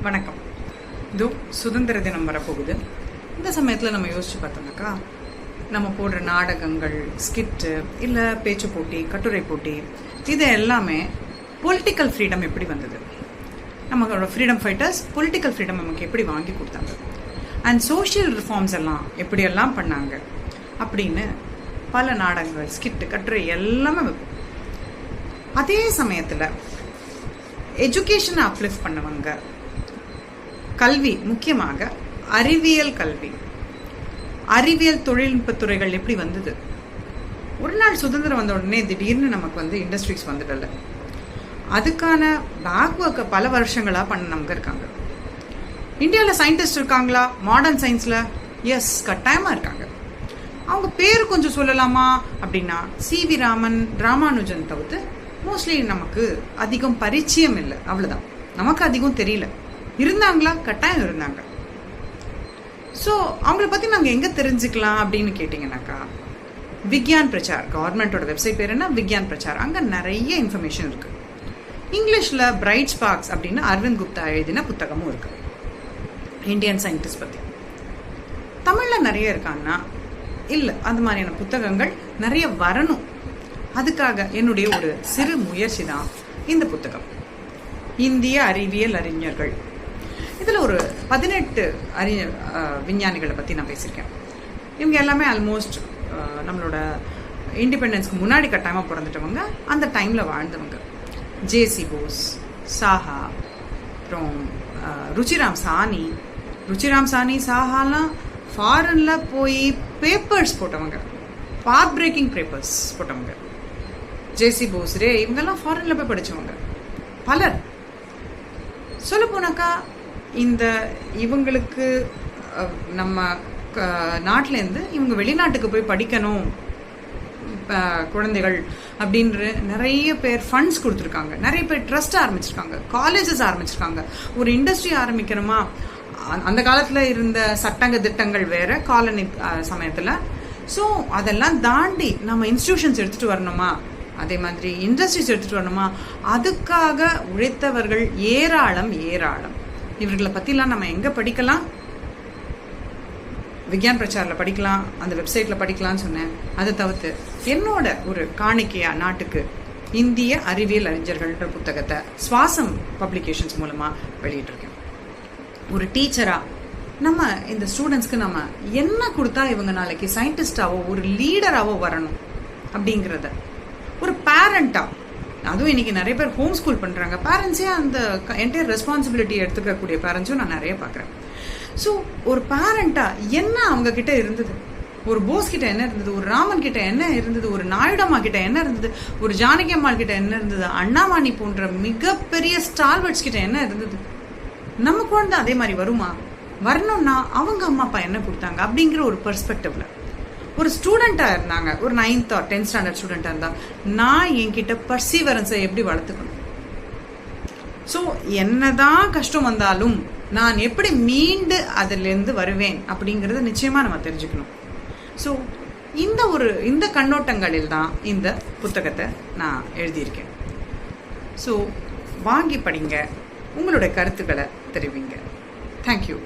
வணக்கம். இதோ சுதந்திர தினம் வரப்போகுது. இந்த சமயத்தில் நம்ம யோசிச்சு பார்த்தோம்னாக்கா, நம்ம போடுற நாடகங்கள், ஸ்கிட்டு, இல்லை பேச்சு போட்டி, கட்டுரை போட்டி, இது எல்லாமே பொலிட்டிக்கல் ஃப்ரீடம் எப்படி வந்தது, நம்மளோட ஃப்ரீடம் ஃபைட்டர்ஸ் பொலிட்டிக்கல் ஃப்ரீடம் நமக்கு எப்படி வாங்கி கொடுத்தாங்க, அண்ட் சோஷியல் ரிஃபார்ம்ஸ் எல்லாம் எப்படியெல்லாம் பண்ணாங்க அப்படின்னு பல நாடகங்கள், ஸ்கிட்டு, கட்டுரை எல்லாமே வைப்போம். அதே சமயத்தில் எஜுகேஷனை அப்லிஃப்ட் பண்ணவங்க, கல்வி, முக்கியமாக அறிவியல் கல்வி, அறிவியல் தொழில்நுட்பத்துறைகள் எப்படி வந்தது. ஒரு நாள் சுதந்திரம் வந்த உடனே திடீர்னு நமக்கு இண்டஸ்ட்ரீஸ் வந்துடல. அதுக்கான பேக் ஒர்க்கை பல வருஷங்களாக பண்ணவங்க இருக்காங்க. இந்தியாவில் சயின்டிஸ்ட் இருக்காங்களா மாடர்ன் சயின்ஸில்? எஸ், கட்டாயமாக இருக்காங்க. அவங்க பேர் கொஞ்சம் சொல்லலாமா அப்படின்னா, சி.வி. ராமன், ராமானுஜன் தவிர்த்து மோஸ்ட்லி நமக்கு அதிகம் பரிச்சயம் இல்லை, அவ்வளோதான். நமக்கு அதிகம் தெரியல. இருந்தாங்களா? கட்டாயம் இருந்தாங்க. ஸோ அவங்கள பற்றி நாங்கள் எங்கே தெரிஞ்சுக்கலாம் அப்படின்னு கேட்டிங்கனாக்கா, விக்யான் பிரச்சார், கவர்மெண்ட்டோட வெப்சைட் பேர் என்ன, விக்யான் பிரச்சார். அங்கே நிறைய இன்ஃபர்மேஷன் இருக்குது. இங்கிலீஷில் பிரைட் ஸ்பார்க்ஸ் அப்படின்னு அரவிந்த் குப்தா எழுதின புத்தகமும் இருக்குது இந்தியன் சயின்டிஸ்ட் பற்றி. தமிழில் நிறைய இருக்காங்கன்னா இல்லை, அந்த மாதிரியான புத்தகங்கள் நிறைய வரணும். அதுக்காக என்னுடைய ஒரு சிறு முயற்சி தான் இந்த புத்தகம், இந்திய அறிவியல் அறிஞர்கள். இதில் ஒரு 18 விஞ்ஞானிகளை பற்றி நான் பேசியிருக்கேன். இவங்க எல்லாமே ஆல்மோஸ்ட் நம்மளோட இண்டிபெண்டன்ஸ்க்கு முன்னாடி கட்டாயமாக பிறந்துட்டவங்க, அந்த டைமில் வாழ்ந்தவங்க. ஜே.சி. போஸ், சாஹா, அப்புறம் ருச்சிராம் சாணி, சாஹாலாம் ஃபாரினில் போய் பேப்பர்ஸ் போட்டவங்க, பாத் பிரேக்கிங் பேப்பர்ஸ் போட்டவங்க. ஜே.சி. போஸ், இவங்கெல்லாம் ஃபாரினில் போய் படித்தவங்க பலர். சொல்ல போனாக்கா, இவங்களுக்கு நம்ம நாட்டிலேருந்து இவங்க வெளிநாட்டுக்கு போய் படிக்கணும் குழந்தைகள் அப்படின்ற நிறைய பேர் ஃபண்ட்ஸ் கொடுத்துருக்காங்க. நிறைய பேர் ட்ரஸ்ட் ஆரம்பிச்சிருக்காங்க, காலேஜஸ் ஆரம்பிச்சிருக்காங்க. ஒரு இண்டஸ்ட்ரி ஆரம்பிக்கணுமா, அந்த காலத்தில் இருந்த சட்டங்க திட்டங்கள் வேற காலனி சமயத்தில். ஸோ அதெல்லாம் தாண்டி நம்ம இன்ஸ்டிடியூஷன்ஸ் எடுத்துகிட்டு வரணுமா, அதே மாதிரி இண்டஸ்ட்ரீஸ் எடுத்துகிட்டு வரணுமா, அதுக்காக உழைத்தவர்கள் ஏராளம். இவர்களை பற்றிலாம் நம்ம எங்கே படிக்கலாம்? விக்யான் பிரச்சாரில் படிக்கலாம், அந்த வெப்சைட்டில் படிக்கலாம்னு சொன்னேன். அதை தவிர்த்து என்னோட ஒரு காணிக்கையா நாட்டுக்கு இந்திய அறிவியல் அறிஞர்கள்ன்ற புத்தகத்தை சுவாசம் பப்ளிகேஷன்ஸ் மூலமாக வெளியிட்டிருக்கேன். ஒரு டீச்சராக நம்ம இந்த ஸ்டூடெண்ட்ஸ்க்கு நம்ம என்ன கொடுத்தா இவங்க நாளைக்கு சயின்டிஸ்டாவோ ஒரு லீடராகவோ வரணும் அப்படிங்கிறத, ஒரு பேரண்டாக, அதுவும் இன்னைக்கு நிறைய பேர் ஹோம் ஸ்கூல் பண்ணுறாங்க, பேரண்ட்ஸே அந்த என்டையர் ரெஸ்பான்சிபிலிட்டி எடுத்துக்கக்கூடிய பேரண்ட்ஸும் நான் நிறைய பார்க்குறேன். ஸோ ஒரு பேரண்டாக என்ன அவங்க கிட்ட இருந்தது, ஒரு போஸ் கிட்ட என்ன இருந்தது, ஒரு ராமன் கிட்ட என்ன இருந்தது, ஒரு நாயுடம்மா கிட்ட என்ன இருந்தது, ஒரு ஜானகி அம்மாள் கிட்ட என்ன இருந்தது, அண்ணாமணி போன்ற மிகப்பெரிய ஸ்டால்வர்ட்ஸ் கிட்ட என்ன இருந்தது, நம்ம குழந்தை அதே மாதிரி வருமா? வரணும்னா அவங்க அம்மா அப்பா என்ன கொடுத்தாங்க அப்படிங்கிற ஒரு பெர்ஸ்பெக்டிவ்ல ஒரு ஸ்டூடெண்ட்டாக இருந்தாங்க, ஒரு 9th or 10th ஸ்டாண்டர்ட் ஸ்டூடெண்ட்டாக இருந்தால் நான் என்கிட்ட பர்சீவரன்ஸை எப்படி வளர்த்துக்கணும், ஸோ என்னதான் கஷ்டம் வந்தாலும் நான் எப்படி மீண்டு அதிலேருந்து வருவேன் அப்படிங்கிறத நிச்சயமாக நம்ம தெரிஞ்சுக்கணும். ஸோ இந்த கண்ணோட்டங்களில் தான் இந்த புத்தகத்தை நான் எழுதியிருக்கேன். ஸோ வாங்கி படிங்க, உங்களுடைய கருத்துக்களை தெரிவிங்க. தேங்க்யூ.